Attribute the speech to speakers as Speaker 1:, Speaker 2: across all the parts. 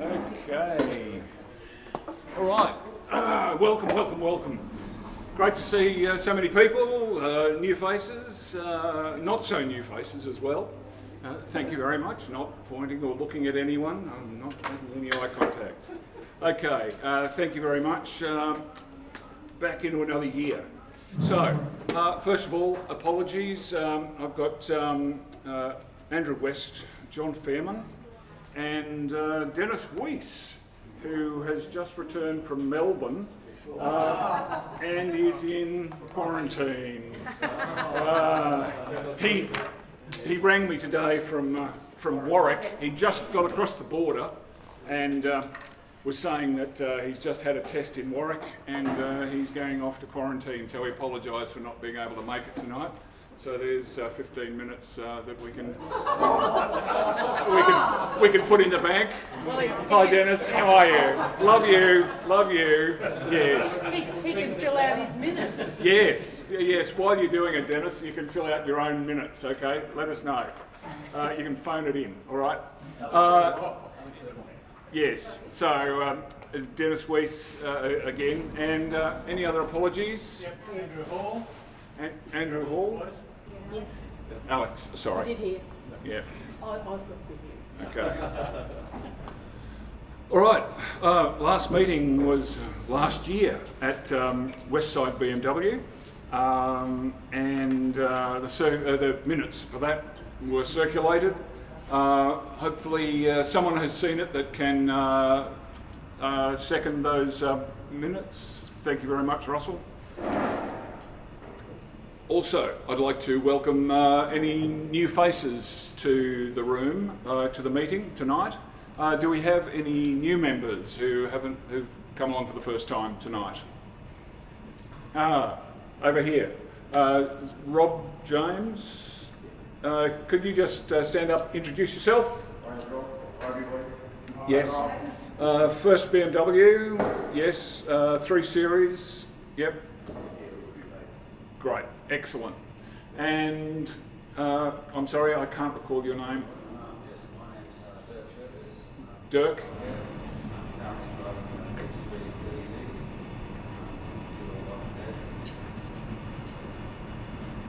Speaker 1: Okay. All right. Welcome. Great to see so many people, new faces, not so new faces as well. Thank you very much, not pointing or looking at anyone. I'm not making any eye contact. Okay, thank you very much. Back into another year. So, first of all, apologies. I've got Andrew West, John Fairman, and Dennis Weiss, who has just returned from Melbourne and is in quarantine. He rang me today from Warwick. He just got across the border and was saying that he's just had a test in Warwick and he's going off to quarantine, so he apologised for not being able to make it tonight. So there's 15 minutes that we can put in the bank. Hi Dennis, how are you? Love you. Yes.
Speaker 2: He can fill out his minutes.
Speaker 1: Yes. While you're doing it, Dennis, you can fill out your own minutes. Okay, let us know. You can phone it in. All right. Yes. So Dennis Weiss again, and any other apologies?
Speaker 3: Yep. Andrew Hall.
Speaker 1: Andrew Hall.
Speaker 2: Yes.
Speaker 1: Alex, sorry.
Speaker 2: I did hear.
Speaker 1: Yeah.
Speaker 2: I've got to hear.
Speaker 1: Okay. All right. Last meeting was last year at Westside BMW, and the minutes for that were circulated. Hopefully, someone has seen it that can second those minutes. Thank you very much, Russell. Also, I'd like to welcome any new faces to the room, to the meeting tonight. Do we have any new members who've come along for the first time tonight? Over here. Rob James, could you just stand up, introduce yourself? Yes. First BMW, yes. 3 Series, yep. Great, excellent. And I'm sorry, I can't recall your name. Dirk.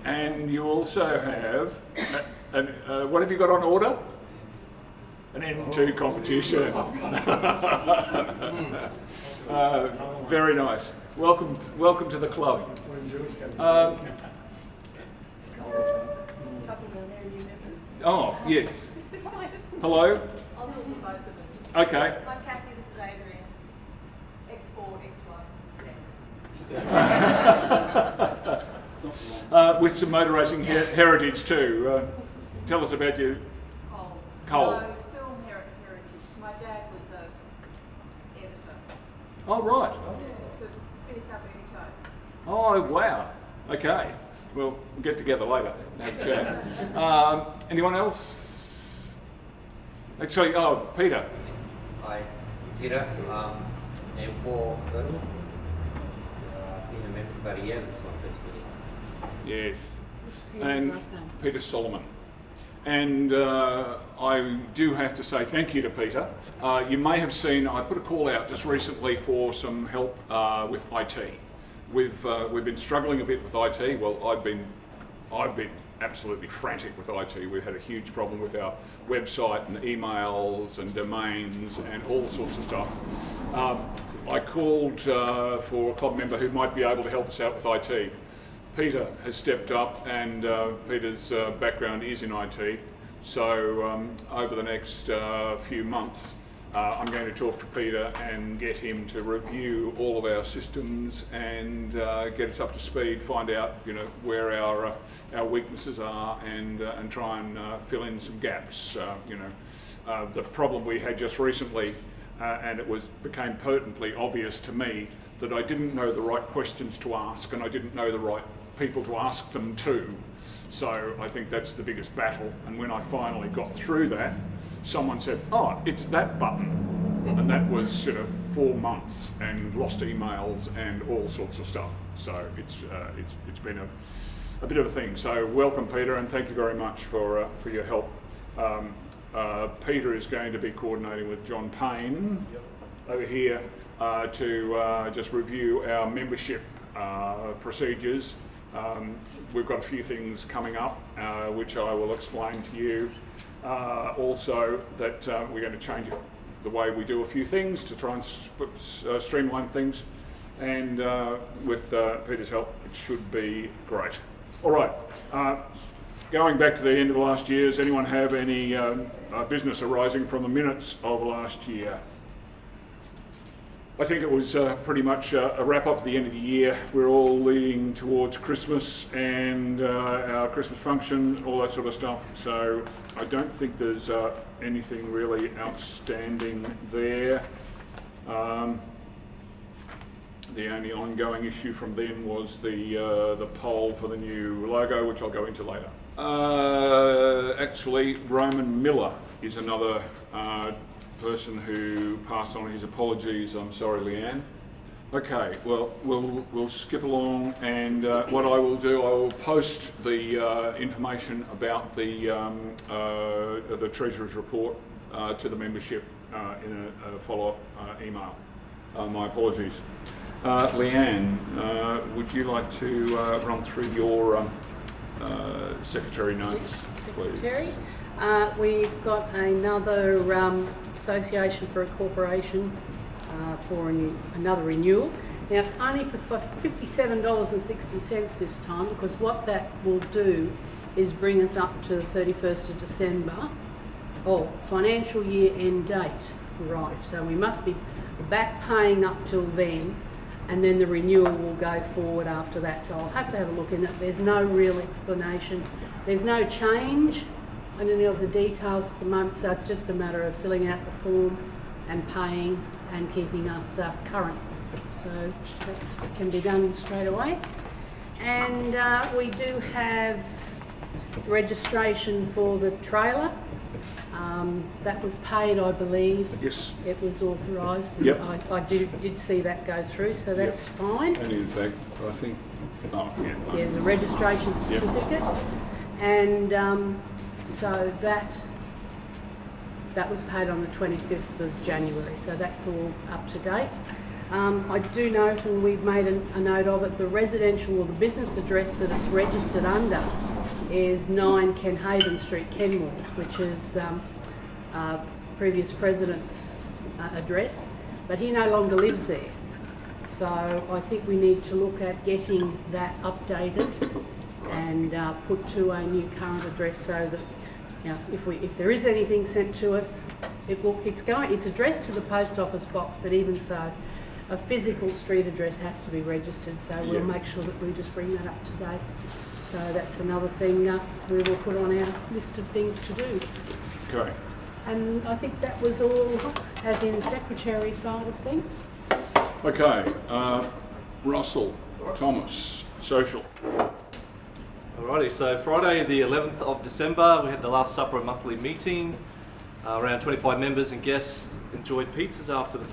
Speaker 1: And you also have, what have you got on order? An N2 competition. Very nice. Welcome to the club. Oh, yes. Hello?
Speaker 4: I'll talk to both of us.
Speaker 1: Okay.
Speaker 4: I'm Kathy, this is Adrian. X4, X1,
Speaker 1: With some motor racing heritage too. Tell us about you. Cole.
Speaker 4: No, film heritage. My dad was an editor.
Speaker 1: Oh, right.
Speaker 4: For CSW anytime.
Speaker 1: Oh, wow. Okay. Well, we'll get together later and have a chat. Anyone else? Actually, Peter.
Speaker 5: Hi, Peter. M4 Colonel. Been a member for about a year. This is my first meeting.
Speaker 1: Yes. And Peter Solomon. And I do have to say thank you to Peter. You may have seen I put a call out just recently for some help with IT. We've been struggling a bit with IT. Well, I've been absolutely frantic with IT. We've had a huge problem with our website and emails and domains and all sorts of stuff. I called for a club member who might be able to help us out with IT. Peter has stepped up, and Peter's background is in IT. So over the next few months, I'm going to talk to Peter and get him to review all of our systems and get us up to speed, find out where our weaknesses are, and try and fill in some gaps. The problem we had just recently, and it became patently obvious to me that I didn't know the right questions to ask, and I didn't know the right people to ask them to. So I think that's the biggest battle. And when I finally got through that, someone said, "Oh, it's that button," and that was 4 months and lost emails and all sorts of stuff. So it's been a bit of a thing. So welcome, Peter, and thank you very much for your help. Peter is going to be coordinating with John Payne over here to just review our membership procedures. We've got a few things coming up which I will explain to you. Also that we're going to change the way we do a few things to try and streamline things, and with Peter's help it should be great. All right, going back to the end of last year, does anyone have any business arising from the minutes of last year? I think it was pretty much a wrap-up at the end of the year. We're all leading towards Christmas and our Christmas function, all that sort of stuff. So I don't think there's anything really outstanding there. The only ongoing issue from then was the poll for the new logo, which I'll go into later. Actually, Roman Miller is another person who passed on his apologies. I'm sorry, Leanne. Okay, well, we'll skip along, and what I will do, I will post the information about the Treasurer's report to the membership in a follow-up email. My apologies. Leanne, would you like to run through your secretary notes, please?
Speaker 2: Secretary. We've got another association for a corporation for another renewal. Now it's only for $57.60 this time, because what that will do is bring us up to the 31st of December. Oh, financial year end date. Right, so we must be back paying up till then, and then the renewal will go forward after that. So I'll have to have a look in it. There's no real explanation. There's no change in any of the details at the moment, so it's just a matter of filling out the form and paying and keeping us current. So that can be done straight away. And we do have registration for the trailer. That was paid, I believe.
Speaker 1: Yes.
Speaker 2: It was authorised.
Speaker 1: Yep.
Speaker 2: I did see that go through, so that's fine.
Speaker 1: And in fact, I think,
Speaker 2: There's a registration certificate, and so that was paid on the 25th of January, so that's all up to date. I do note, and we've made a note of it, the residential or the business address that it's registered under is 9 Kenhaven Street, Kenmore, which is previous president's address, but he no longer lives there. So I think we need to look at getting that updated and put to a new current address, so that if there is anything sent to us, it's addressed to the post office box, but even so, a physical street address has to be registered, so we'll make sure that we just bring that up to date. So that's another thing we will put on our list of things to do.
Speaker 1: Okay.
Speaker 2: And I think that was all, as in the secretary side of things.
Speaker 1: Okay, Russell, Thomas, social.
Speaker 3: Alrighty, so Friday the 11th of December, we had the last supper and monthly meeting. Around 25 members and guests enjoyed pizzas after the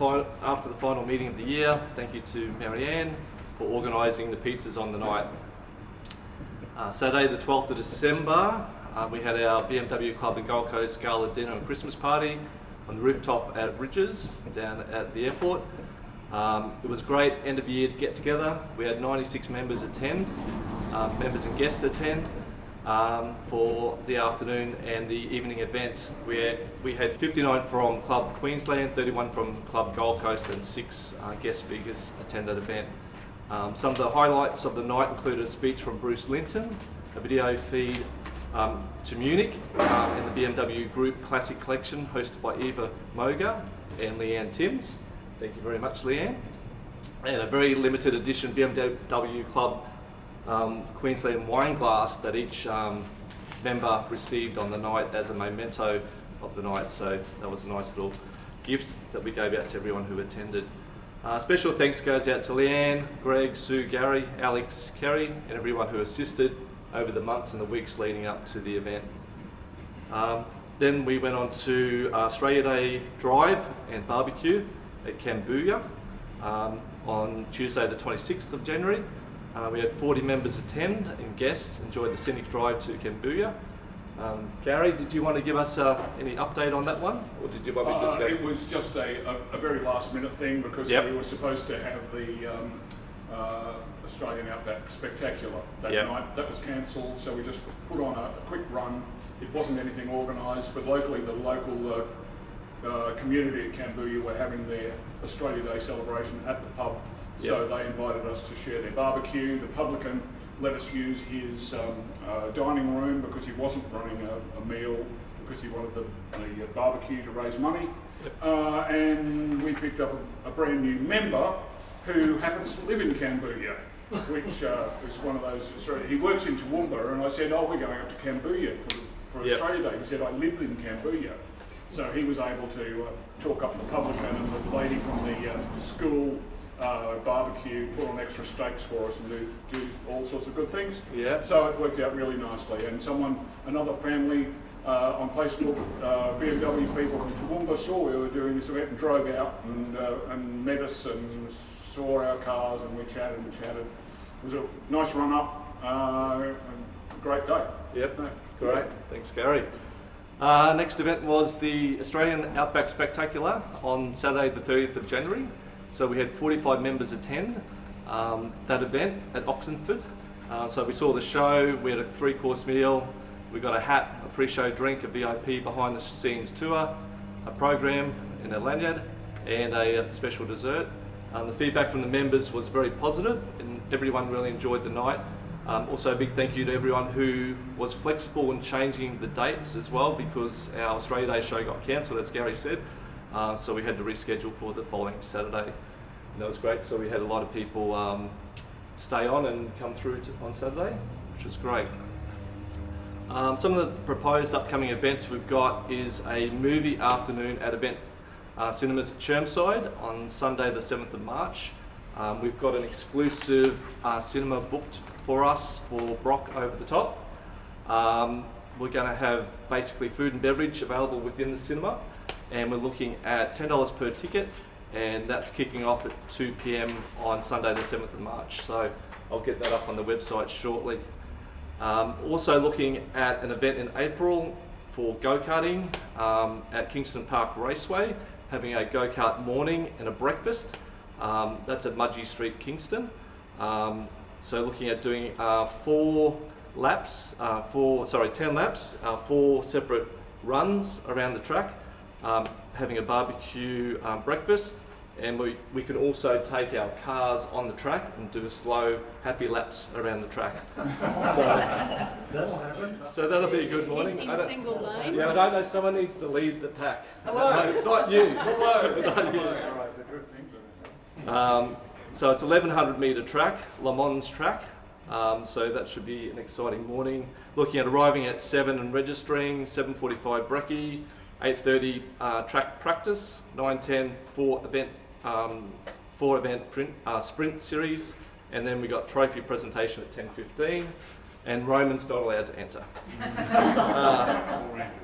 Speaker 3: final meeting of the year. Thank you to Marianne for organising the pizzas on the night. Saturday the 12th of December, we had our BMW Club and Gold Coast Gala dinner and Christmas party on the rooftop at Ridges down at the airport. It was great end of year to get together. We had 96 members attend, members and guests attend for the afternoon and the evening event. We had 59 from Club Queensland, 31 from Club Gold Coast, and 6 guest speakers attend that event. Some of the highlights of the night included a speech from Bruce Linton, a video feed to Munich in the BMW Group Classic Collection hosted by Eva Moga and Leanne Tymms. Thank you very much, Leanne. And a very limited edition BMW Club Queensland wine glass that each member received on the night as a memento of the night. So that was a nice little gift that we gave out to everyone who attended. Special thanks goes out to Leanne, Greg, Sue, Gary, Alex, Kerry, and everyone who assisted over the months and the weeks leading up to the event. Then we went on to Australia Day Drive and Barbecue at Cambodia on Tuesday the 26th of January. We had 40 members attend and guests enjoyed the scenic drive to Cambodia. Gary, did you want to give us any update on that one, or did you want me to just go?
Speaker 1: It was just a very last minute thing because we were supposed to have the Australian Outback Spectacular that night. That was cancelled, so we just put on a quick run. It wasn't anything organised, but locally the local community at Cambodia were having their Australia Day celebration at the pub, so they invited us to share their barbecue. The publican let us use his dining room because he wasn't running a meal, because he wanted the barbecue to raise money. And we picked up a brand new member who happens to live in Cambodia, which is one of those, he works in Toowoomba, and I said, oh, we're going up to Cambodia for Australia Day. He said, I lived in Cambodia. So he was able to talk up the publican, and the lady from the school barbecue, put on extra steaks for us and do all sorts of good things. So it worked out really nicely. And another family on Facebook, BMW people from Toowoomba saw we were doing this event and drove out and met us and saw our cars, and we chatted and chatted. It was a nice run up, a great day.
Speaker 3: Great. Thanks, Gary. Next event was the Australian Outback Spectacular on Saturday the 30th of January. So we had 45 members attend that event at Oxenford. So we saw the show, we had a 3-course meal, we got a hat, a pre-show drink, a VIP behind the scenes tour, a program in a lanyard, and a special dessert. The feedback from the members was very positive, and everyone really enjoyed the night. Also a big thank you to everyone who was flexible in changing the dates as well, because our Australia Day show got cancelled, as Gary said. So we had to reschedule for the following Saturday. And that was great, so we had a lot of people stay on and come through on Saturday, which was great. Some of the proposed upcoming events we've got is a movie afternoon at Event Cinemas at Chermside on Sunday the 7th of March. We've got an exclusive cinema booked for us for Brock Over the Top. We're going to have basically food and beverage available within the cinema, and we're looking at $10 per ticket, and that's kicking off at 2 p.m. on Sunday the 7th of March. So I'll get that up on the website shortly. Also looking at an event in April for go-karting at Kingston Park Raceway, having a go-kart morning and a breakfast. That's at Mudgee Street, Kingston. So looking at doing 10 laps, 4 separate runs around the track, having a barbecue breakfast, and we can also take our cars on the track and do a slow, happy laps around the track.
Speaker 6: That'll happen.
Speaker 3: So that'll be a good morning.
Speaker 2: In single lane?
Speaker 3: Yeah, I don't know, someone needs to lead the pack.
Speaker 2: Hello.
Speaker 3: No, not you.
Speaker 1: Hello.
Speaker 3: Not you. So it's 1100 metre track, Le Mans track. So that should be an exciting morning. Looking at arriving at 7 and registering, 7:45 brekkie, 8:30 track practice, 9:10 four event sprint series, and then we got trophy presentation at 10:15, and Roman's not allowed to enter.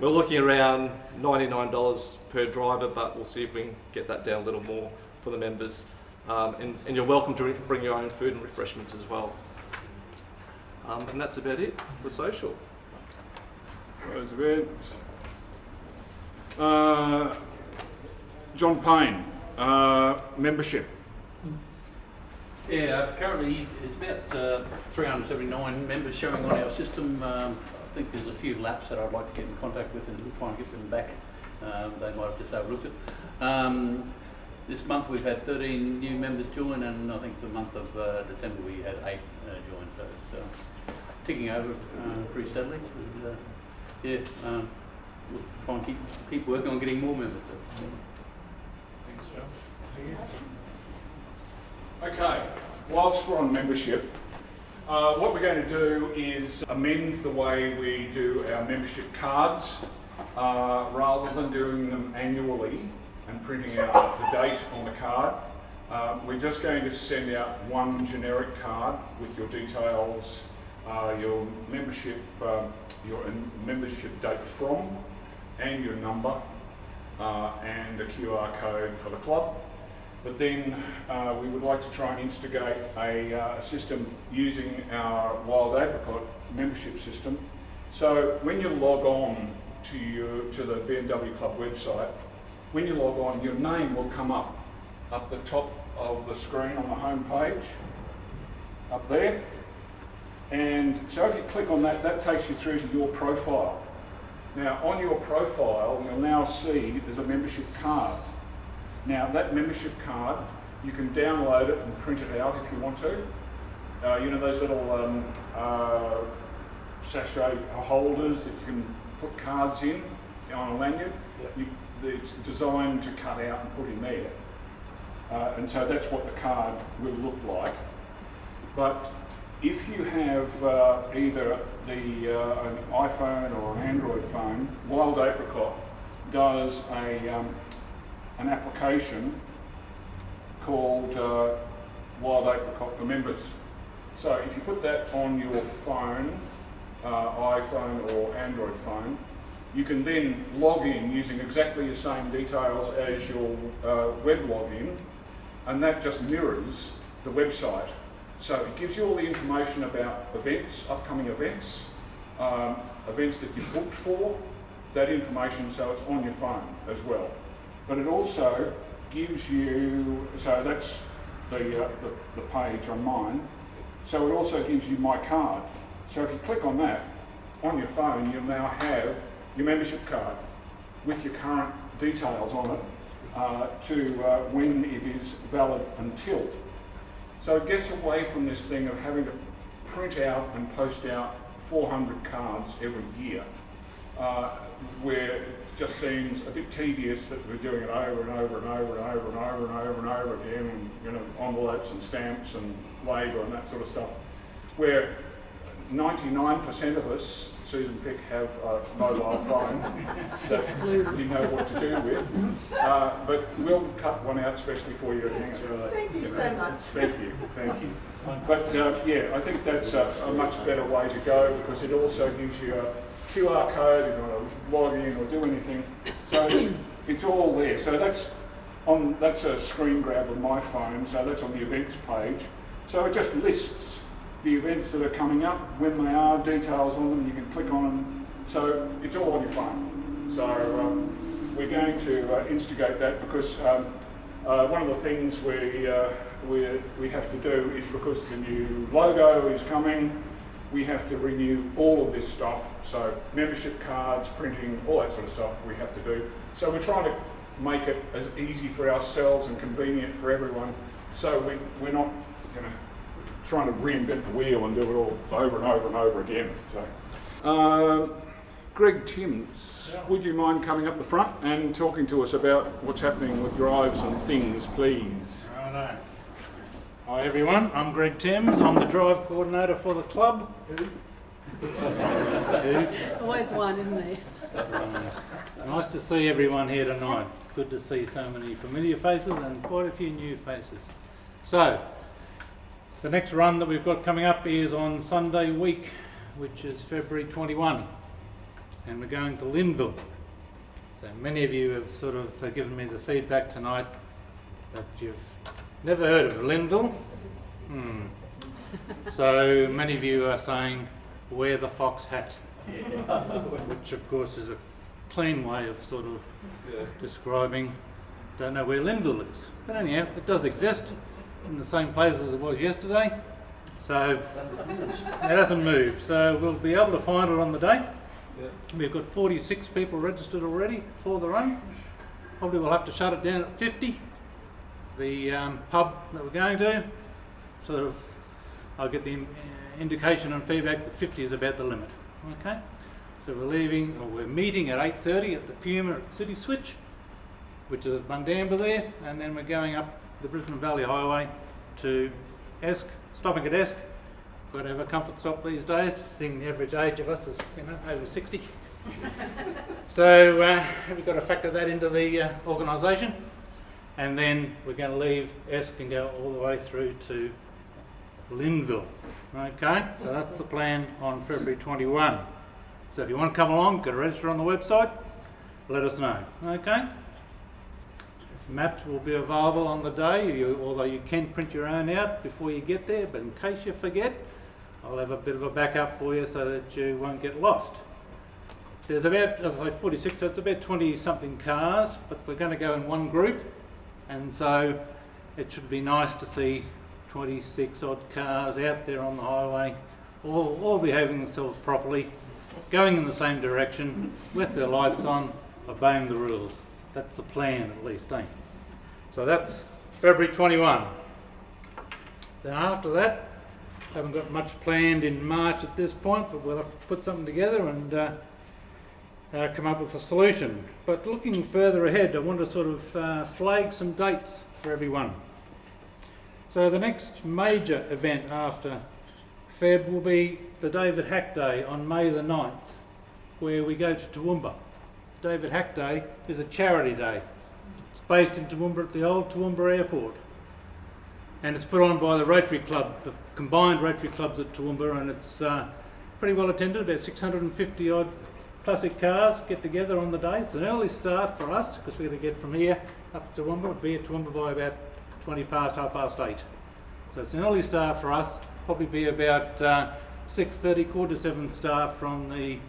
Speaker 3: We're looking around $99 per driver, but we'll see if we can get that down a little more for the members. And you're welcome to bring your own food and refreshments as well. And that's about it for social.
Speaker 1: Those events. John Payne, membership.
Speaker 7: Yeah, currently it's about 379 members showing on our system. I think there's a few laps that I'd like to get in contact with and try and get them back. They might have just overlooked it. This month we've had 13 new members join, and I think the month of December we had 8 join. So it's ticking over pretty steadily. And, we'll try and keep working on getting more members. So.
Speaker 1: Thanks, Joe. Okay, whilst we're on membership, what we're going to do is amend the way we do our membership cards. Rather than doing them annually and printing out the date on the card, we're just going to send out one generic card with your details, your membership date from, and your number, and a QR code for the club. But then we would like to try and instigate a system using our Wild Apricot membership system, So when you log on to the BMW Club website, when you log on, your name will come up the top of the screen on the home page, up there. And so if you click on that, that takes you through to your profile. Now on your profile, you'll now see there's a membership card. Now that membership card, you can download it and print it out if you want to. You know those little sachet holders that you can put cards in on a lanyard? Yep. It's designed to cut out and put in there. And so that's what the card will look like. But if you have either an iPhone or an Android phone, Wild Apricot does an application called Wild Apricot for Members. So if you put that on your phone, iPhone or Android phone, you can then log in using exactly the same details as your web login, and that just mirrors the website. So it gives you all the information about events, upcoming events, events that you've booked for, that information, so it's on your phone as well. But it also gives you, so that's the page on mine, so it also gives you my card. So if you click on that, on your phone, you'll now have your membership card with your current details on it to when it is valid until. So it gets away from this thing of having to print out and post out 400 cards every year, where it just seems a bit tedious that we're doing it over and over and over and over and over and over and over again, and you know, envelopes and stamps and labour and that sort of stuff, where 99% of us, Susan Pick, have a mobile phone that you know what to do with. But we'll cut one out especially for you.
Speaker 4: Thank you so much.
Speaker 1: Thank you, thank you. But yeah, I think that's a much better way to go, because it also gives you a QR code if you want to log in or do anything. So it's all there. So that's a screen grab of my phone. So that's on the events page. So it just lists the events that are coming up, when they are, details on them, you can click on them. So it's all on your phone. So we're going to instigate that, because one of the things we have to do is, because the new logo is coming, we have to renew all of this stuff. So membership cards, printing, all that sort of stuff we have to do. So we're trying to make it as easy for ourselves and convenient for everyone, so we're not, you know, trying to reinvent the wheel and do it all over and over and over again. So, Greg Tymms, would you mind coming up the front and talking to us about what's happening with drives and things, please?
Speaker 6: Righto. Hi everyone, I'm Greg Tymms. I'm the drive coordinator for the club.
Speaker 2: Always one, isn't there?
Speaker 6: Nice to see everyone here tonight. Good to see so many familiar faces and quite a few new faces. So, the next run that we've got coming up is on Sunday week, which is February 21, and we're going to Linville. So many of you have sort of given me the feedback tonight that you've never heard of Linville. So many of you are saying, wear the fox hat, which of course is a clean way of sort of describing, don't know where Linville is. But anyhow, it does exist. In the same place as it was yesterday, so it hasn't moved. So we'll be able to find it on the day. We've got 46 people registered already for the run. Probably we'll have to shut it down at 50. The pub that we're going to, sort of, I'll get the indication and feedback that 50 is about the limit. Okay, so we're meeting at 8:30 at the Puma at City Switch, which is at Bundamba there, and then we're going up the Brisbane Valley Highway to Esk, stopping at Esk. Got to have a comfort stop these days, seeing the average age of us is, you know, over 60. So we've got to factor that into the organisation, and then we're going to leave Esk and go all the way through to Linville. Okay, so that's the plan on February 21. So if you want to come along, go to register on the website, let us know. Okay. Maps will be available on the day, although you can print your own out before you get there, but in case you forget, I'll have a bit of a backup for you so that you won't get lost. There's about, as I say, 46, so it's about 20 something cars, but we're going to go in one group, and so it should be nice to see 26 odd cars out there on the highway, all behaving themselves properly, going in the same direction, with their lights on, obeying the rules. That's the plan at least, eh? So that's February 21. Then after that, haven't got much planned in March at this point, but we'll have to put something together and come up with a solution. But looking further ahead, I want to sort of flag some dates for everyone. So the next major event after Feb will be the David Hack Day on May the 9th, where we go to Toowoomba. David Hack Day is a charity day. It's based in Toowoomba at the old Toowoomba Airport. And it's put on by the Rotary Club, the combined Rotary Clubs at Toowoomba, and it's pretty well attended. About 650 odd classic cars get together on the day. It's an early start for us because we're going to get from here up to Toowoomba. We'll be at Toowoomba by about 20 past, 8:30. So it's an early start for us. Probably be about 6:30, 6:45 start from the, I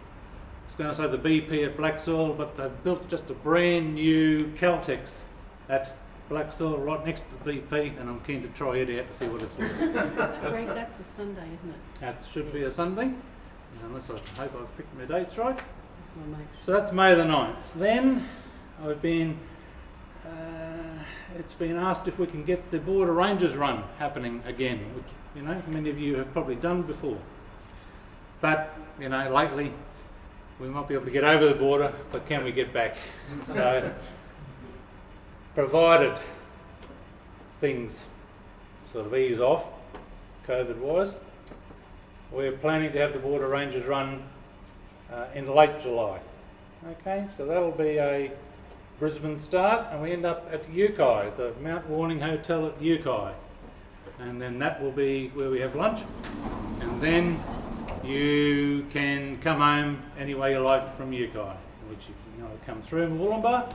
Speaker 6: was going to say the BP at Blacksoil, but they've built just a brand new Caltex at Blacksoil right next to the BP, and I'm keen to try it out to see what it's like.
Speaker 2: Greg, that's a Sunday, isn't it?
Speaker 6: That should be a Sunday, unless I hope I've picked my dates right.
Speaker 2: Just wanna make sure.
Speaker 6: So that's May the 9th. Then I've been, it's been asked if we can get the Border Rangers run happening again, which, you know, many of you have probably done before. But, you know, lately we might be able to get over the border, but can we get back? So, provided things sort of ease off, COVID-wise, we're planning to have the Border Rangers run in late July. Okay, so that'll be a Brisbane start, and we end up at Yukai, the Mount Warning Hotel at Yukai. And then that will be where we have lunch, and then you can come home any way you like from Yukai, which you know, come through Wollongbar,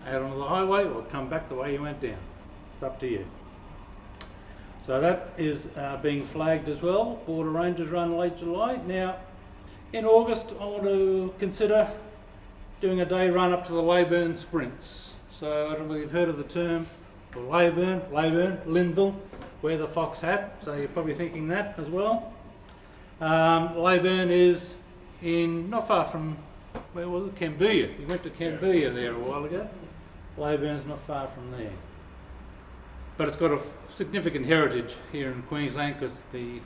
Speaker 6: out onto the highway, or come back the way you went down. It's up to you. So that is being flagged as well. Border Rangers run late July. Now, in August, I want to consider doing a day run up to the Leyburn Sprints. So I don't know if you've heard of the term, well, Leyburn, Linville, wear the fox hat. So you're probably thinking that as well. Leyburn is in not far from, where was it? Cambodia. We went to Cambodia there a while ago. Leyburn's not far from there. But it's got a significant heritage here in Queensland because the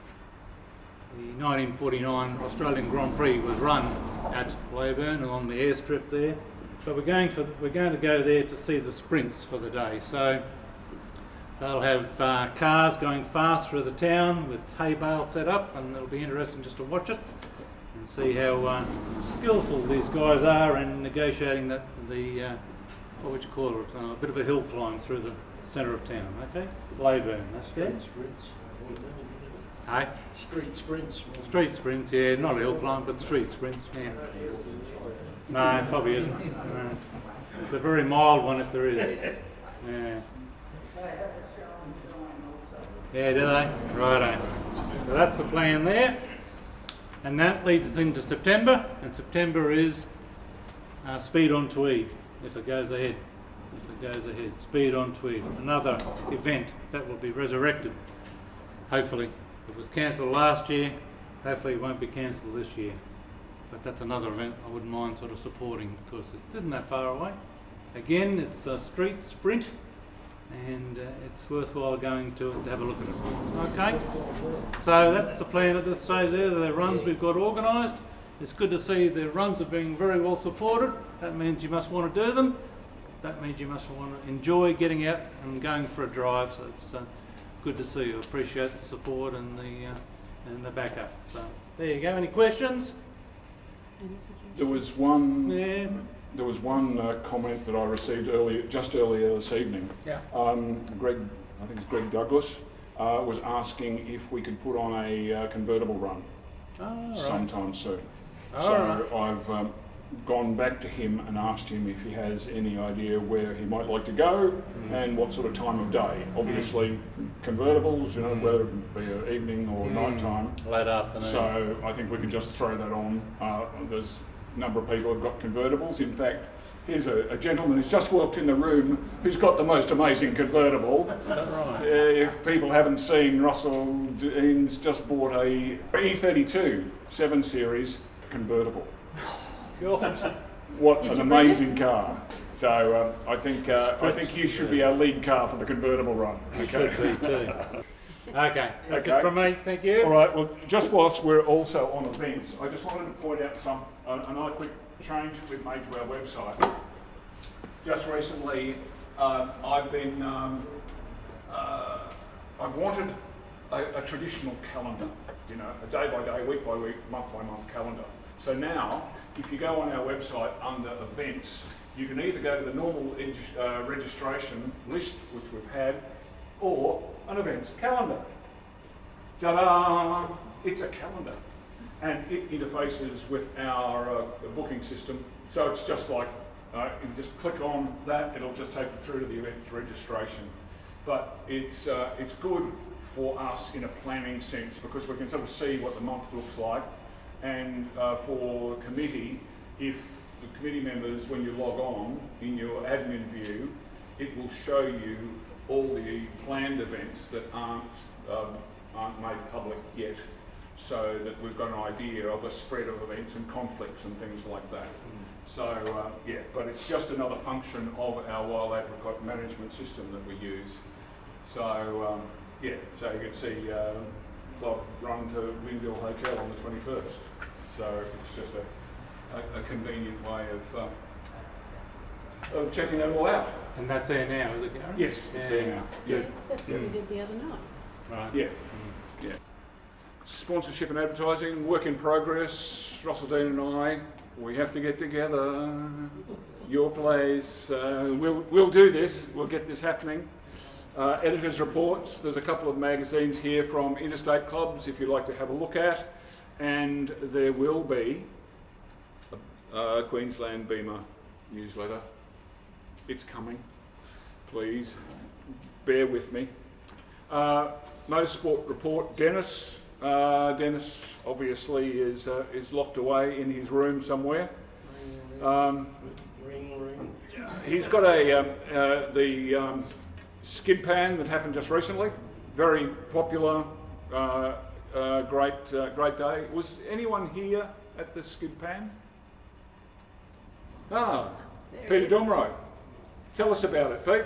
Speaker 6: 1949 Australian Grand Prix was run at Leyburn along the airstrip there. But we're going to go there to see the sprints for the day. So they'll have cars going fast through the town with hay bales set up, and it'll be interesting just to watch it and see how skillful these guys are in negotiating the what would you call it? A bit of a hill climb through the centre of town. Okay, Leyburn. That's there. Hey?
Speaker 8: Street sprints.
Speaker 6: Street sprints, yeah, not a hill climb, but street sprints, yeah. No, it probably isn't. No. It's a very mild one if there is. Yeah. Yeah, do they? Righto. So that's the plan there. And that leads us into September, and September is Speed on Tweed, if it goes ahead. Speed on Tweed, another event that will be resurrected, hopefully. It was cancelled last year, hopefully it won't be cancelled this year. But that's another event I wouldn't mind sort of supporting because it isn't that far away. Again, it's a street sprint and it's worthwhile going to have a look at it. Okay, so that's the plan at this stage there, the runs we've got organised. It's good to see the runs are being very well supported. That means you must want to do them. That means you must want to enjoy getting out and going for a drive. So it's good to see you. Appreciate the support and the backup. So there you go. Any questions?
Speaker 1: There was one.
Speaker 6: Yeah.
Speaker 1: There was one comment that I received just earlier this evening.
Speaker 6: Yeah.
Speaker 1: Greg, I think it's Greg Douglas, was asking if we could put on a convertible run sometime soon. So gone back to him and asked him if he has any idea where he might like to go and what sort of time of day. Obviously, convertibles, you know, whether it be evening or night time.
Speaker 7: Late afternoon.
Speaker 1: So I think we can just throw that on. There's a number of people who've got convertibles. In fact, here's a gentleman who's just walked in the room who's got the most amazing convertible.
Speaker 7: Is that right?
Speaker 1: If people haven't seen, Russell Dean's just bought a E32 7 Series convertible. What an amazing car! So I think you should be our lead car for the convertible run.
Speaker 6: Okay. Should be too. Okay, that's it from me. Thank you.
Speaker 1: All right. Well, just whilst we're also on events, I just wanted to point out another quick change that we've made to our website. Just recently, I've wanted a traditional calendar, you know, a day by day, week by week, month by month calendar. So now, if you go on our website under events, you can either go to the normal registration list, which we've had, or an events calendar. Ta-da! It's a calendar. And it interfaces with our booking system. So it's just like, you just click on that, it'll just take you through to the events registration. But it's good for us in a planning sense because we can sort of see what the month looks like. And for the committee, if the committee members, when you log on in your admin view, it will show you all the planned events that aren't made public yet, so that we've got an idea of a spread of events and conflicts and things like that. So yeah, but it's just another function of our wild apricot management system that we use. So yeah, so you can see Club run to Windmill Hotel on the 21st. So it's just a convenient way of checking that all out.
Speaker 6: And that's there now, is it, Gary?
Speaker 1: Yes, it's there now. Yeah.
Speaker 2: That's what we did the other night.
Speaker 6: Right.
Speaker 1: Yeah. Yeah. Sponsorship and advertising, work in progress. Russell Dean and I, we have to get together. Your place. We'll do this. We'll get this happening. Editors' reports. There's a couple of magazines here from interstate clubs if you'd like to have a look at. And there will be a Queensland Beamer newsletter. It's coming. Please bear with me. Motorsport report. Dennis. Dennis obviously is locked away in his room somewhere. He's got the skid pan that happened just recently. Very popular. Great day. Was anyone here at the skid pan? Ah,
Speaker 2: There
Speaker 1: Peter Domro. Tell us about it, Pete.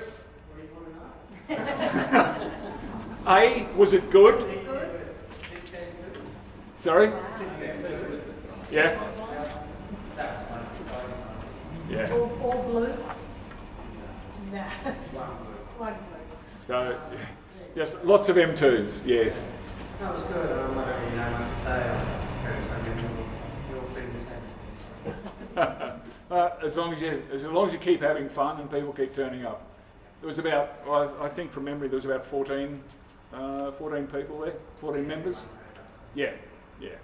Speaker 1: A, was it good?
Speaker 4: Was it good?
Speaker 1: Sorry? Yeah. Yeah.
Speaker 2: All blue? No. One blue.
Speaker 1: So, just lots of M2s, yes.
Speaker 8: That was good. I'm not really know much to say. I'm just going to say you'll see the same.
Speaker 1: As long as you keep having fun and people keep turning up. There was about, I think from memory, there was about 14 people there, 14 members. Yeah, yeah.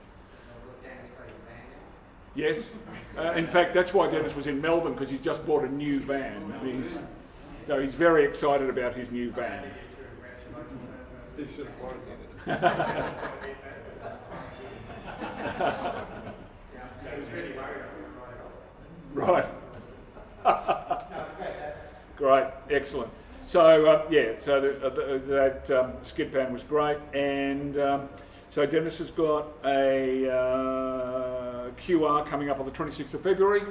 Speaker 1: Yes. In fact, that's why Dennis was in Melbourne, because he's just bought a new van. So he's very excited about his new van.
Speaker 3: He should have quarantined it.
Speaker 1: Right. Great, excellent. So yeah, so that skid pan was great, and so Dennis has got a QR coming up on the 26th of February.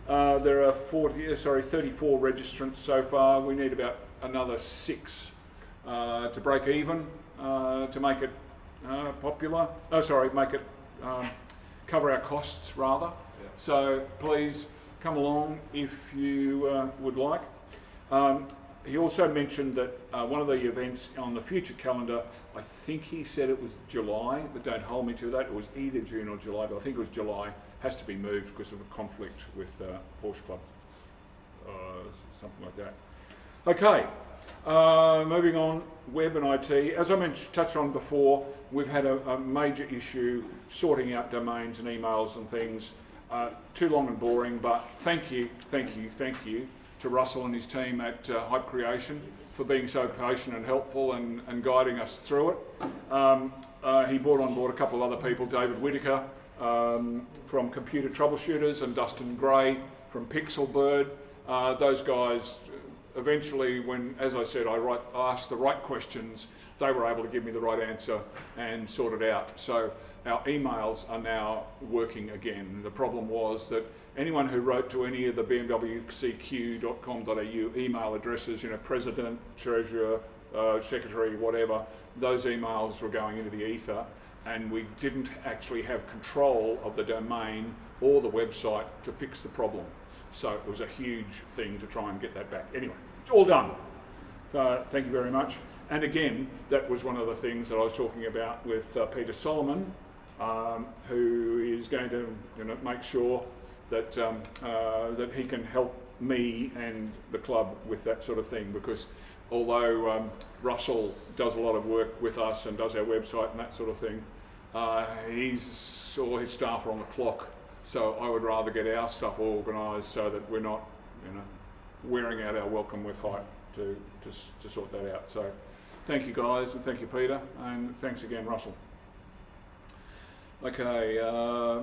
Speaker 1: There are 34 registrants so far. We need about another 6 to break even to make it popular. Oh, sorry, make it cover our costs rather. Yeah. So please come along if you would like. He also mentioned that one of the events on the future calendar, I think he said it was July, but don't hold me to that. It was either June or July, but I think it was July. Has to be moved because of a conflict with Porsche Club, something like that. Okay, moving on, web and IT. As I touched on before, we've had a major issue sorting out domains and emails and things. too long and boring, but thank you to Russell and his team at Hype Creation for being so patient and helpful and guiding us through it. He brought on board a couple of other people, David Whitaker from Computer Troubleshooters and Dustin Gray from Pixelbird. Those guys eventually, when, as I said, I asked the right questions, they were able to give me the right answer and sort it out. So our emails are now working again. The problem was that anyone who wrote to any of the BMWCQ.com.au email addresses, president, treasurer, secretary, whatever, those emails were going into the ether, and we didn't actually have control of the domain or the website to fix the problem. So it was a huge thing to try and get that back. Anyway, it's all done. Thank you very much. And again, that was one of the things that I was talking about with Peter Solomon, who is going to make sure that that he can help me and the club with that sort of thing, because although Russell does a lot of work with us and does our website and that sort of thing, all his staff are on the clock. So I would rather get our stuff organised so that we're not, wearing out our welcome with Hype to sort that out. So thank you guys, and thank you Peter, and thanks again Russell. Okay,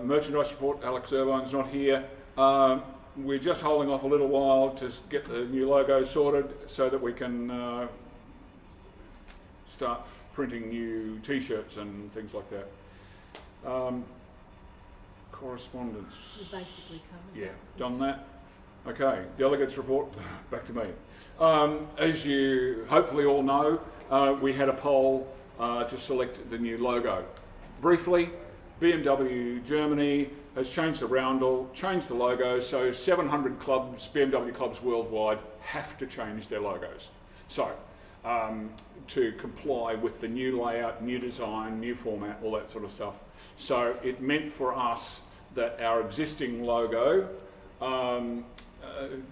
Speaker 1: merchandise report, Alex Irvine's not here. We're just holding off a little while to get the new logo sorted so that we can start printing new t-shirts and things like that. Correspondence.
Speaker 2: We basically covered
Speaker 1: Yeah,
Speaker 2: that.
Speaker 1: done that. Okay, delegates report, back to me. As you hopefully all know, we had a poll to select the new logo. Briefly, BMW Germany has changed the roundel, changed the logo, so 700 clubs, BMW clubs worldwide, have to change their logos. So, to comply with the new layout, new design, new format, all that sort of stuff. So it meant for us that our existing logo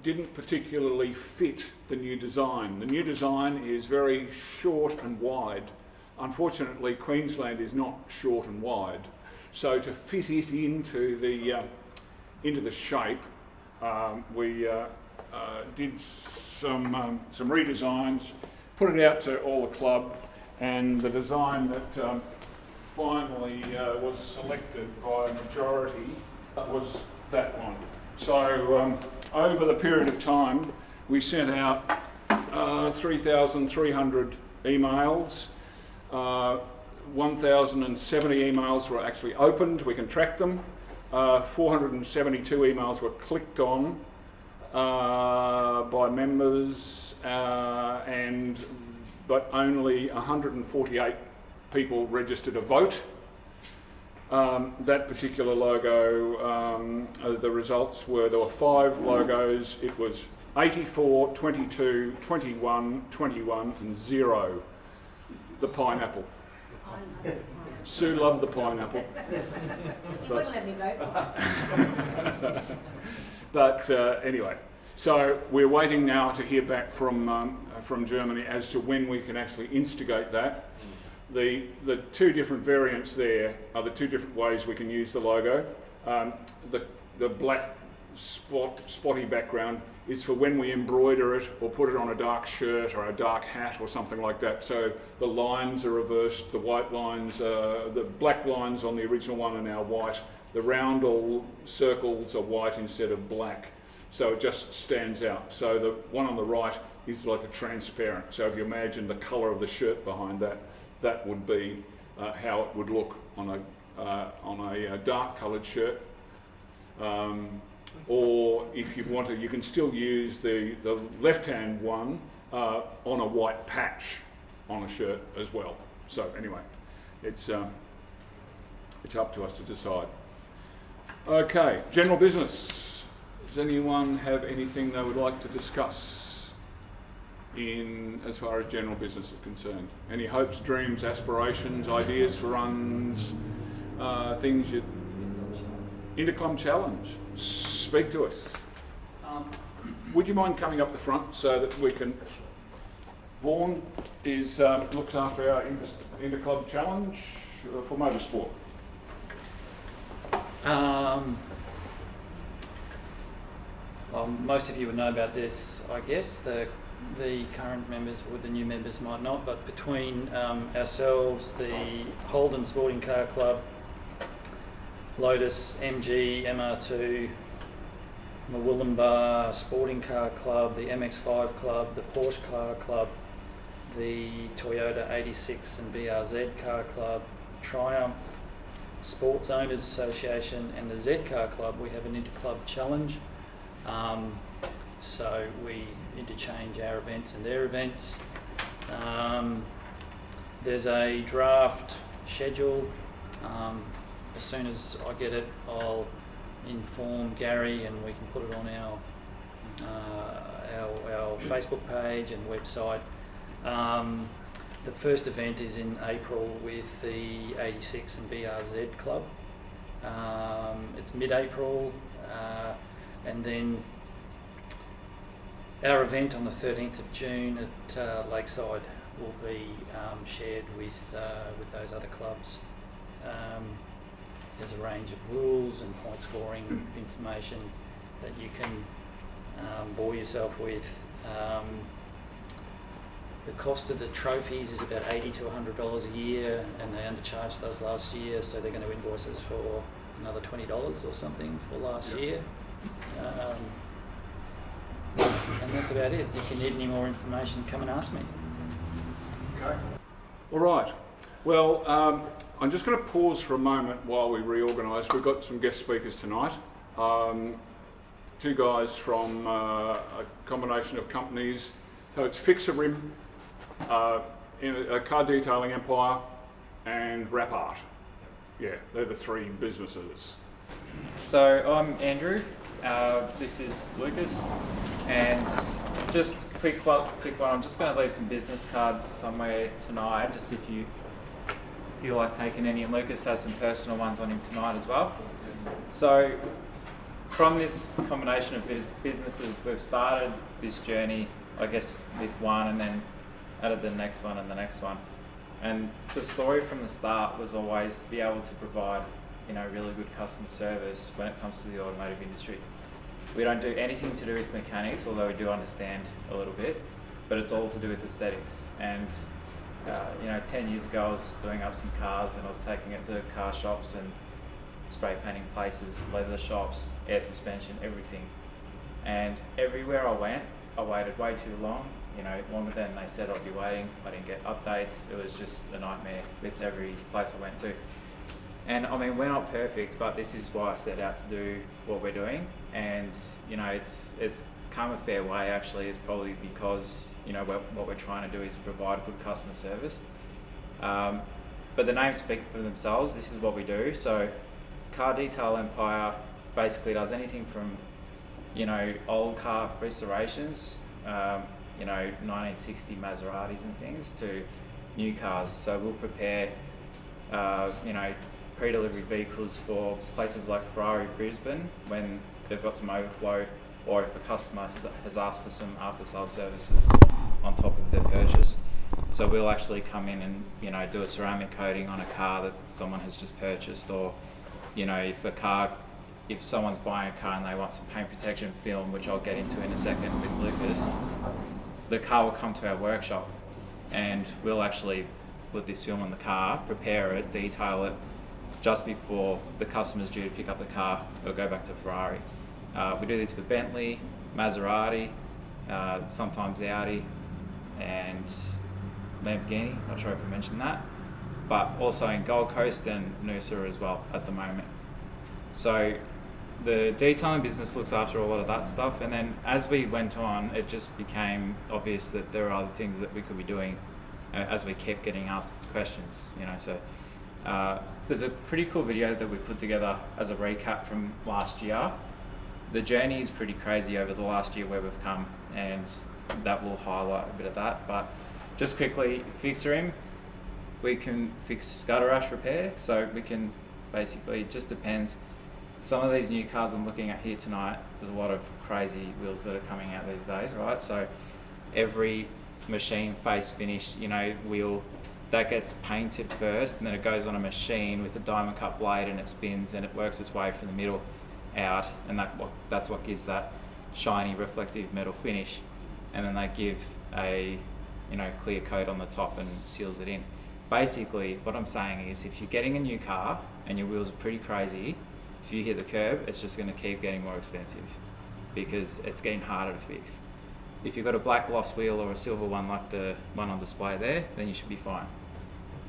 Speaker 1: didn't particularly fit the new design. The new design is very short and wide. Unfortunately, Queensland is not short and wide. So to fit it into the shape, we did some redesigns, put it out to all the club, and the design that finally was selected by a majority was that one. So over the period of time, we sent out 3,300 emails. 1,070 emails were actually opened, we can track them. 472 emails were clicked on by members, but only 148 people registered a vote. That particular logo, the results were, there were 5 logos. It was 84, 22, 21, 21 and 0. The pineapple. Sue loved the pineapple.
Speaker 4: He wouldn't let me vote for it.
Speaker 1: But anyway, so we're waiting now to hear back from Germany as to when we can actually instigate that. The 2 different variants there are the 2 different ways we can use the logo. The black spotty background is for when we embroider it or put it on a dark shirt or a dark hat or something like that. So the lines are reversed, the white lines, the black lines on the original one are now white. The roundel circles are white instead of black. So it just stands out. So the one on the right is like a transparent. So if you imagine the colour of the shirt behind that, that would be how it would look on a dark coloured shirt. Or if you want to, you can still use the left-hand one on a white patch on a shirt as well. So anyway, it's up to us to decide. Okay, general business. Does anyone have anything they would like to discuss as far as general business is concerned? Any hopes, dreams, aspirations, ideas for runs, things you... Interclub challenge. Speak to us. Would you mind coming up the front so that we can... Vaughan looks after our Interclub challenge for Motorsport.
Speaker 9: Most of you would know about this, I guess. The current members would, the new members might not, but between ourselves, the Holden Sporting Car Club, Lotus, MG, MR2, Murwillumbah Sporting Car Club, the MX5 Club, the Porsche Car Club, the Toyota 86 and BRZ Car Club, Triumph Sports Owners Association, and the Z Car Club, we have an Interclub challenge. So we interchange our events and their events. There's a draft schedule. As soon as I get it, I'll inform Gary and we can put it on our Facebook page and website. The first event is in April with the 86 and BRZ Club. It's mid-April, and then our event on the 13th of June at Lakeside will be shared with those other clubs. There's a range of rules and point scoring information that you can bore yourself with. The cost of the trophies is about $80 to $100 a year, and they undercharged us last year, so they're going to invoice us for another $20 or something for last year. And that's about it. If you need any more information, come and ask me.
Speaker 1: Okay. All right. Well, I'm just going to pause for a moment while we reorganise. We've got some guest speakers tonight. Two guys from a combination of companies. So it's Fix a Rim, a car detailing empire, and RapArt. Yeah, they're the three businesses.
Speaker 10: So I'm Andrew. This is Lucas, and just quick one. I'm just going to leave some business cards somewhere tonight, just if you feel like taking any. And Lucas has some personal ones on him tonight as well. So from this combination of businesses, we've started this journey, I guess, with one, and then added the next one and the next one. And the story from the start was always to be able to provide, really good customer service when it comes to the automotive industry. We don't do anything to do with mechanics, although we do understand a little bit, but it's all to do with aesthetics. And 10 years ago I was doing up some cars and I was taking it to car shops and spray painting places, leather shops, air suspension, everything. And everywhere I went, I waited way too long, longer than they said I'd be waiting. I didn't get updates. It was just a nightmare with every place I went to. And I mean, we're not perfect, but this is why I set out to do what we're doing. And it's come a fair way actually. It's probably because what we're trying to do is provide good customer service. But the names speak for themselves. This is what we do. So, Car Detail Empire basically does anything from old car restorations, 1960 Maseratis and things, to new cars. So we'll prepare pre-delivery vehicles for places like Ferrari Brisbane when they've got some overflow, or if a customer has asked for some after-sales services on top of their purchase. So we'll actually come in and do a ceramic coating on a car that someone has just purchased, or if someone's buying a car and they want some paint protection film, which I'll get into in a second with Lucas, the car will come to our workshop and we'll actually put this film on the car, prepare it, detail it, just before the customer's due to pick up the car. It'll go back to Ferrari. We do this for Bentley, Maserati, sometimes Audi, and Lamborghini. Not sure if I mentioned that, but also in Gold Coast and Noosa as well at the moment. So the detailing business looks after a lot of that stuff, and then as we went on, it just became obvious that there are other things that we could be doing as we kept getting asked questions. So there's a pretty cool video that we put together as a recap from last year. The journey is pretty crazy over the last year where we've come, and that will highlight a bit of that. But just quickly, Fix Rim, we can fix gutter rash repair, so we can basically, it just depends. Some of these new cars I'm looking at here tonight, there's a lot of crazy wheels that are coming out these days, right? So every machine face finish, wheel, that gets painted first, and then it goes on a machine with a diamond cut blade, and it spins and it works its way from the middle out, and that's what gives that shiny reflective metal finish, and then they give a clear coat on the top and seals it in. Basically, what I'm saying is, if you're getting a new car and your wheels are pretty crazy, if you hit the curb, it's just going to keep getting more expensive because it's getting harder to fix. If you've got a black gloss wheel or a silver one like the one on display there, then you should be fine.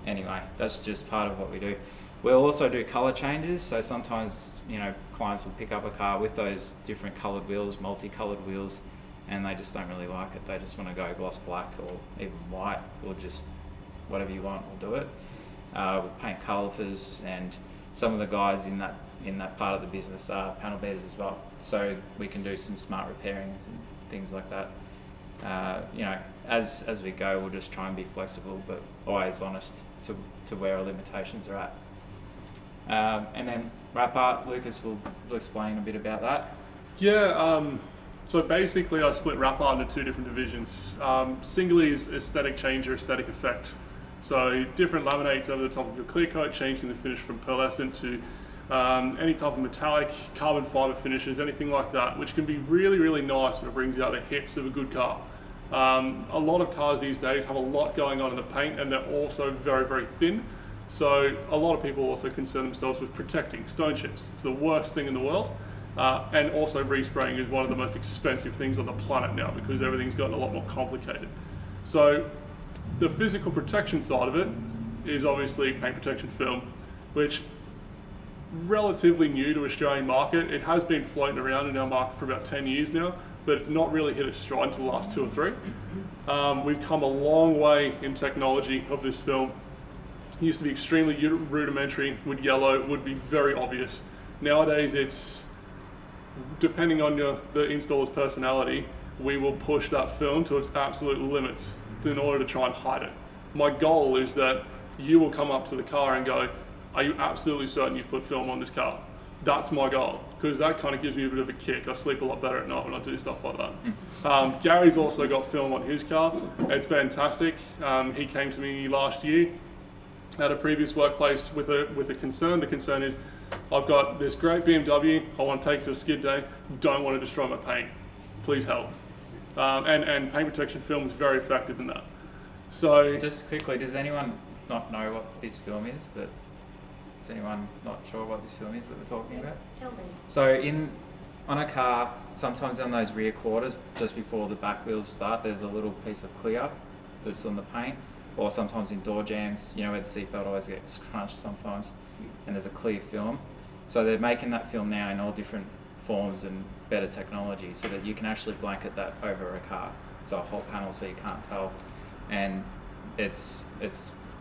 Speaker 10: Anyway, that's just part of what we do. We'll also do colour changes, so sometimes clients will pick up a car with those different coloured wheels, multicoloured wheels, and they just don't really like it. They just want to go gloss black or even white, or just whatever you want, we'll do it. We paint calipers, and some of the guys in that part of the business are panel beaters as well, so we can do some smart repairings and things like that. As we go, we'll just try and be flexible, but always honest to where our limitations are at. And then RapArt, Lucas will explain a bit about that.
Speaker 11: Yeah, so basically I split RapArt into two different divisions. Singly is aesthetic change or aesthetic effect. So different laminates over the top of your clear coat, changing the finish from pearlescent to any type of metallic, carbon fibre finishes, anything like that, which can be really, really nice when it brings out the hips of a good car. A lot of cars these days have a lot going on in the paint, and they're also very, very thin. So a lot of people also concern themselves with protecting stone chips. It's the worst thing in the world. And also respraying is one of the most expensive things on the planet now because everything's gotten a lot more complicated. So the physical protection side of it is obviously paint protection film, which relatively new to Australian market. It has been floating around in our market for about 10 years now, but it's not really hit a stride until the last 2 or 3. We've come a long way in technology of this film. It used to be extremely rudimentary, would yellow, would be very obvious. Nowadays it's, depending on the installer's personality, we will push that film to its absolute limits in order to try and hide it. My goal is that you will come up to the car and go, are you absolutely certain you've put film on this car? That's my goal, because that kind of gives me a bit of a kick. I sleep a lot better at night when I do stuff like that. Gary's also got film on his car. It's fantastic. He came to me last year at a previous workplace with a concern. The concern is, I've got this great BMW, I want to take it to a skid day, don't want to destroy my paint. Please help. And paint protection film is very effective in that. So
Speaker 10: just quickly, does anyone not know what this film is? Is anyone not sure what this film is that we're talking about?
Speaker 4: Tell me.
Speaker 10: So on a car, sometimes on those rear quarters, just before the back wheels start, there's a little piece of clear that's on the paint, or sometimes in door jams, where the seatbelt always gets crunched sometimes, and there's a clear film. So they're making that film now in all different forms and better technology, so that you can actually blanket that over a car, so a whole panel so you can't tell, and it's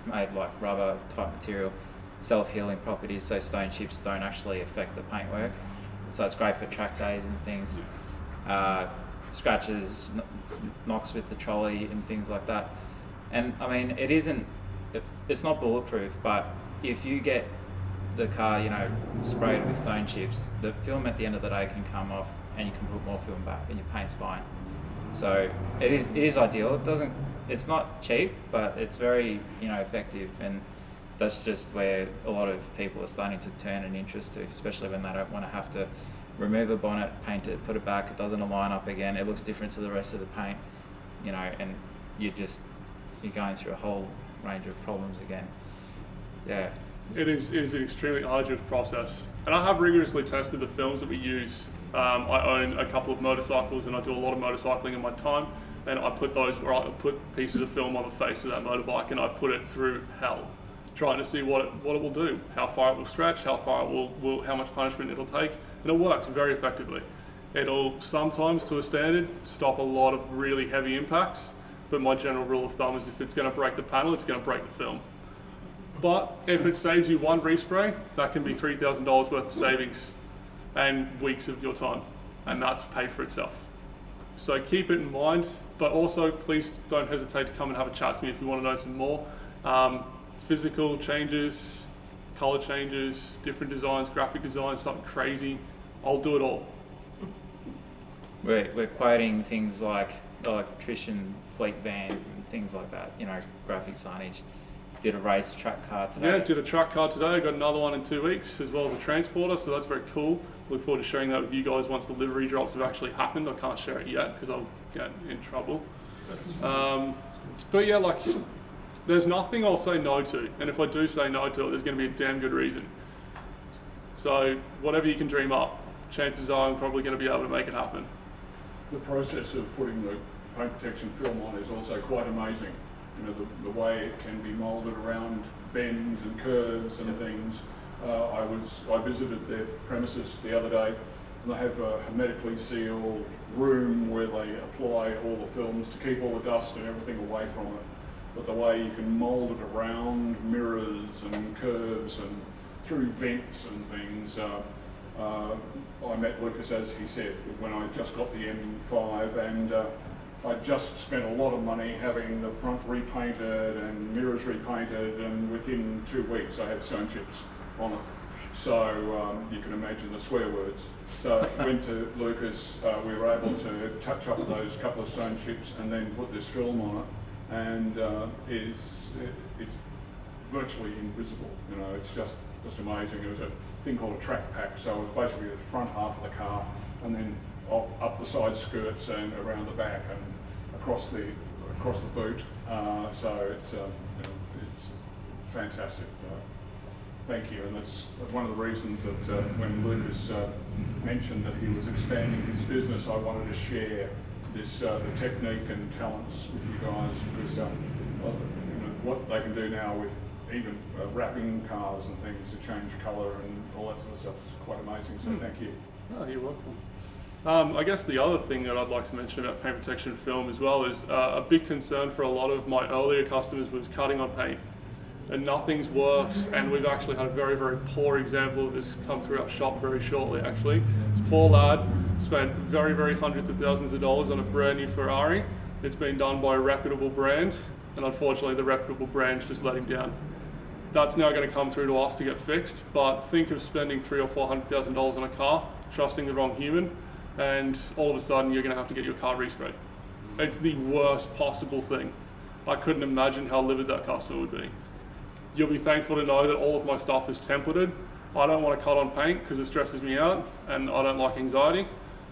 Speaker 10: made like rubber type material, self-healing properties, so stone chips don't actually affect the paintwork. So it's great for track days and things. Scratches, knocks with the trolley and things like that. And I mean, it's not bulletproof, but if you get the car, sprayed with stone chips, the film at the end of the day can come off and you can put more film back and your paint's fine. So it is ideal. It's not cheap, but it's very, effective, and that's just where a lot of people are starting to turn an interest to, especially when they don't want to have to remove a bonnet, paint it, put it back, it doesn't align up again, it looks different to the rest of the paint, and you're going through a whole range of problems again. Yeah.
Speaker 11: It is an extremely arduous process. And I have rigorously tested the films that we use. I own a couple of motorcycles and I do a lot of motorcycling in my time, and I put pieces of film on the face of that motorbike and I put it through hell, trying to see what it will do, how far it will stretch, how much punishment it'll take, and it works very effectively. It'll sometimes, to a standard, stop a lot of really heavy impacts, but my general rule of thumb is if it's going to break the panel, it's going to break the film. But if it saves you one respray, that can be $3,000 worth of savings and weeks of your time, and that's paid for itself. So keep it in mind, but also please don't hesitate to come and have a chat to me if you want to know some more. Physical changes, color changes, different designs, graphic designs, something crazy, I'll do it all.
Speaker 10: We're quoting things like electrician fleet vans and things like that, graphic signage, did a race track car today.
Speaker 11: Yeah, did a truck car today. Got another one in 2 weeks, as well as a transporter. So that's very cool. Look forward to sharing that with you guys once delivery drops have actually happened. I can't share it yet because I'll get in trouble. But yeah, like, there's nothing I'll say no to. And if I do say no to it, there's going to be a damn good reason. So whatever you can dream up, chances are I'm probably going to be able to make it happen.
Speaker 1: The process of putting the paint protection film on is also quite amazing. You know, the way it can be moulded around bends and curves and things. I visited their premises the other day, and they have a hermetically sealed room where they apply all the films to keep all the dust and everything away from it. But the way you can mould it around mirrors and curves and through vents and things. I met Lucas, as he said, when I just got the M5, and I just spent a lot of money having the front repainted and mirrors repainted, and within 2 weeks I had stone chips on it. So you can imagine the swear words. So I went to Lucas, we were able to touch up those couple of stone chips and then put this film on it, and it's virtually invisible. You know, it's just amazing. It was a thing called a track pack, so it was basically the front half of the car, and then up the side skirts and around the back and across the boot. So it's fantastic. Thank you, and that's one of the reasons that when Lucas mentioned that he was expanding his business, I wanted to share this the technique and talents with you guys, because what they can do now with even wrapping cars and things to change colour and all that sort of stuff is quite amazing. So thank you.
Speaker 11: Oh, you're welcome. I guess the other thing that I'd like to mention about paint protection film as well is a big concern for a lot of my earlier customers was cutting on paint. And nothing's worse, and we've actually had a very, very poor example of this come through our shop very shortly actually. This poor lad spent very, very hundreds of thousands of dollars on a brand new Ferrari. It's been done by a reputable brand, and unfortunately the reputable brand just let him down. That's now going to come through to us to get fixed, but think of spending $300,000 or $400,000 on a car, trusting the wrong human, and all of a sudden you're going to have to get your car resprayed. It's the worst possible thing. I couldn't imagine how livid that customer would be. You'll be thankful to know that all of my stuff is templated. I don't want to cut on paint because it stresses me out and I don't like anxiety.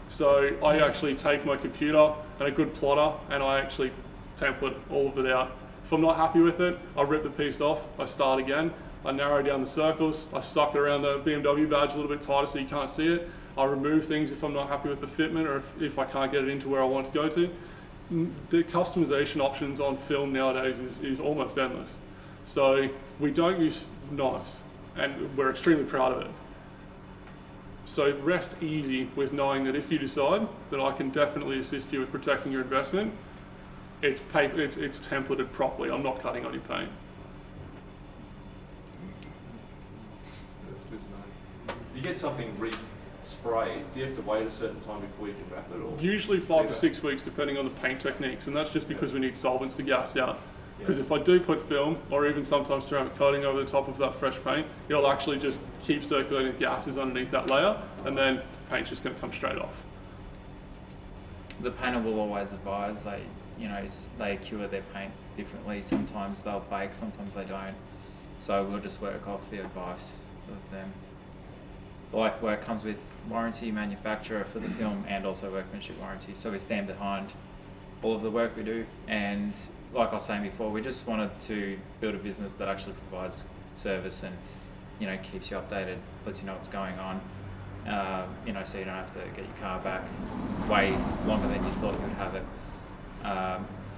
Speaker 11: So I actually take my computer and a good plotter and I actually template all of it out. If I'm not happy with it, I rip the piece off, I start again, I narrow down the circles, I suck around the BMW badge a little bit tighter so you can't see it. I remove things if I'm not happy with the fitment or if I can't get it into where I want it to go to. The customization options on film nowadays is almost endless. So we don't use knives, and we're extremely proud of it. So rest easy with knowing that if you decide that I can definitely assist you with protecting your investment, it's templated properly. I'm not cutting on your paint.
Speaker 3: You get something re-sprayed, do you have to wait a certain time before you can wrap it? Or
Speaker 11: usually 5 to 6 weeks depending on the paint techniques, and that's just because we need solvents to gas out. Because if I do put film, or even sometimes ceramic coating over the top of that fresh paint, it'll actually just keep circulating gases underneath that layer, and then the paint's just going to come straight off.
Speaker 10: The painter will always advise they cure their paint differently. Sometimes they'll bake, sometimes they don't. So we'll just work off the advice of them. Like work comes with warranty, manufacturer for the film, and also workmanship warranty. So we stand behind all of the work we do, and like I was saying before, we just wanted to build a business that actually provides service and keeps you updated, lets you know what's going on, so you don't have to get your car back way longer than you thought you would have it.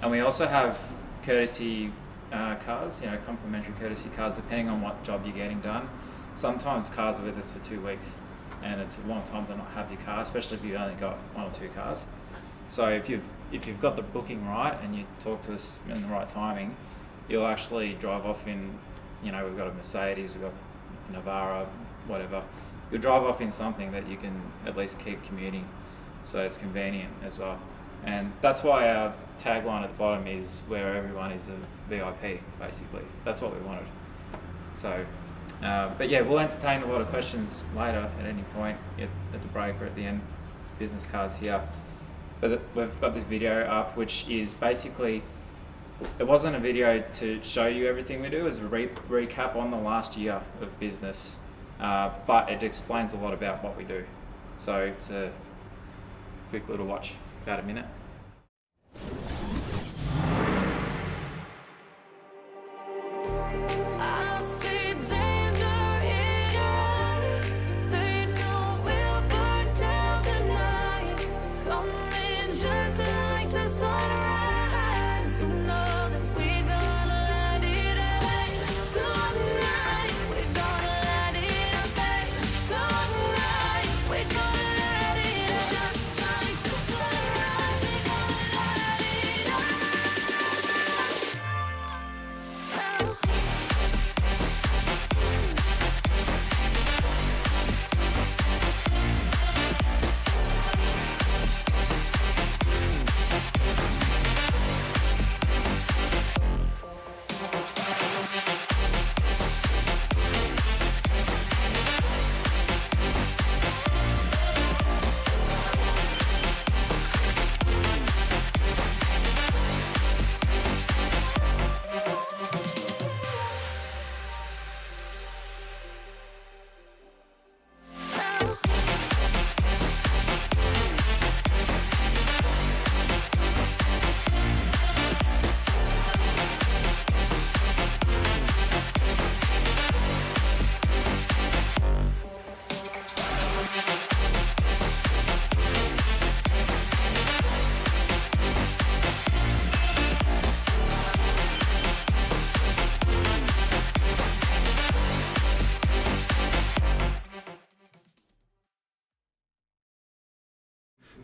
Speaker 10: And we also have courtesy cars, complimentary courtesy cars, depending on what job you're getting done. Sometimes cars are with us for 2 weeks, and it's a long time to not have your car, especially if you've only got 1 or 2 cars. So if you've got the booking right and you talk to us in the right timing, you'll actually drive off in, we've got a Mercedes, we've got a Navara, whatever. You'll drive off in something that you can at least keep commuting, so it's convenient as well. And that's why our tagline at the bottom is where everyone is a VIP, basically. That's what we wanted. So, but yeah, we'll entertain a lot of questions later at any point at the break or at the end. Business cards here. But we've got this video up, which is basically it wasn't a video to show you everything we do. It was a recap on the last year of business, but it explains a lot about what we do. So it's a quick little watch, about a minute.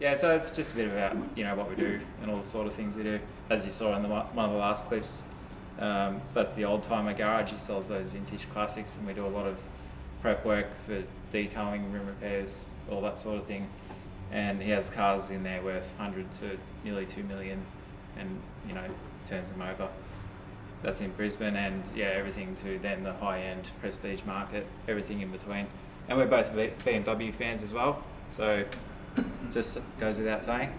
Speaker 10: Yeah, so it's just a bit about, you know, what we do and all the sort of things we do. As you saw in one of the last clips, that's the old timer garage. He sells those vintage classics, and we do a lot of prep work for detailing, rim repairs, all that sort of thing. And he has cars in there worth 100 to nearly 2 million, and, you know, turns them over. That's in Brisbane, and yeah, everything to then the high-end prestige market, everything in between. And we're both BMW fans as well, so just goes without saying.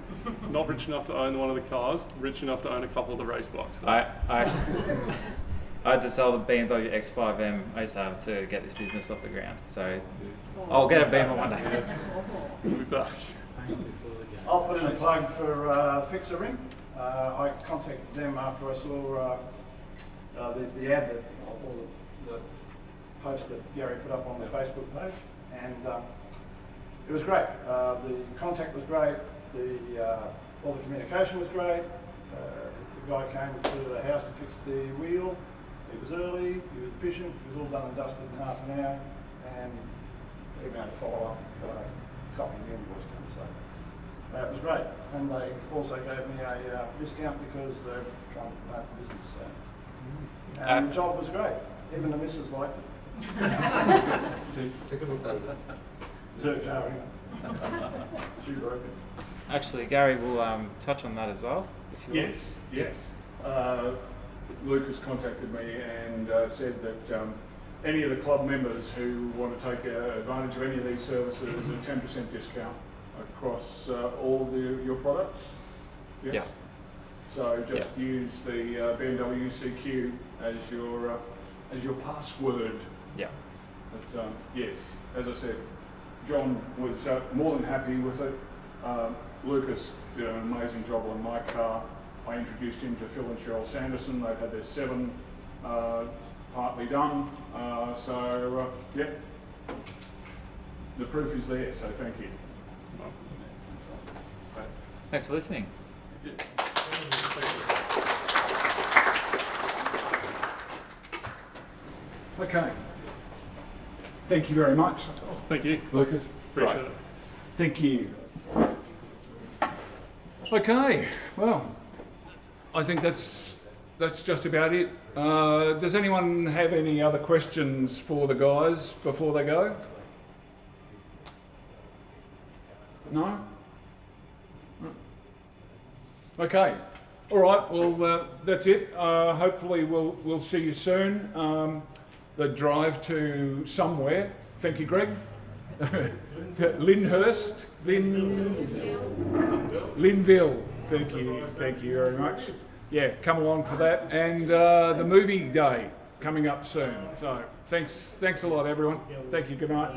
Speaker 11: Not rich enough to own one of the cars, rich enough to own a couple of the race bikes.
Speaker 10: I had to sell the BMW X5M I used to have to get this business off the ground, so I'll get a Beamer one day.
Speaker 11: We'll be back.
Speaker 12: I'll put in a plug for Fix a Ring. I contacted them after I saw the ad that, or the post that Gary put up on the Facebook page, and it was great. The contact was great. All the communication was great. The guy came to the house to fix the wheel. He was early. He was efficient. It was all done and dusted in half an hour, and even had a follow up copy of the invoice come. So that was great. And they also gave me a discount because they're trying to promote the business. So. And the job was great. Even the missus liked it. She broke it.
Speaker 10: Actually, Gary will touch on that as well. If you
Speaker 1: Yes. Lucas contacted me and said that any of the club members who want to take advantage of any of these services, a 10% discount across all your products. Yes?
Speaker 10: Yeah.
Speaker 1: So just use the BMWCQ as your password.
Speaker 10: Yeah.
Speaker 1: But yes, as I said, John was more than happy with it. Lucas did an amazing job on my car. I introduced him to Phil and Cheryl Sanderson. They've had their 7 partly done. Yeah, the proof is there, so thank you.
Speaker 10: Thanks for listening.
Speaker 1: Okay. Thank you very much.
Speaker 11: Thank you,
Speaker 1: Lucas.
Speaker 11: appreciate it.
Speaker 1: Thank you. Okay, well, I think that's just about it. Does anyone have any other questions for the guys before they go? No? Okay. All right. Well, that's it. Hopefully, we'll see you soon. The drive to somewhere. Thank you, Greg. To Linhurst, Linville. Thank you very much. yeah, come along for that. And the movie day coming up soon. So thanks a lot, everyone. Thank you. Good night.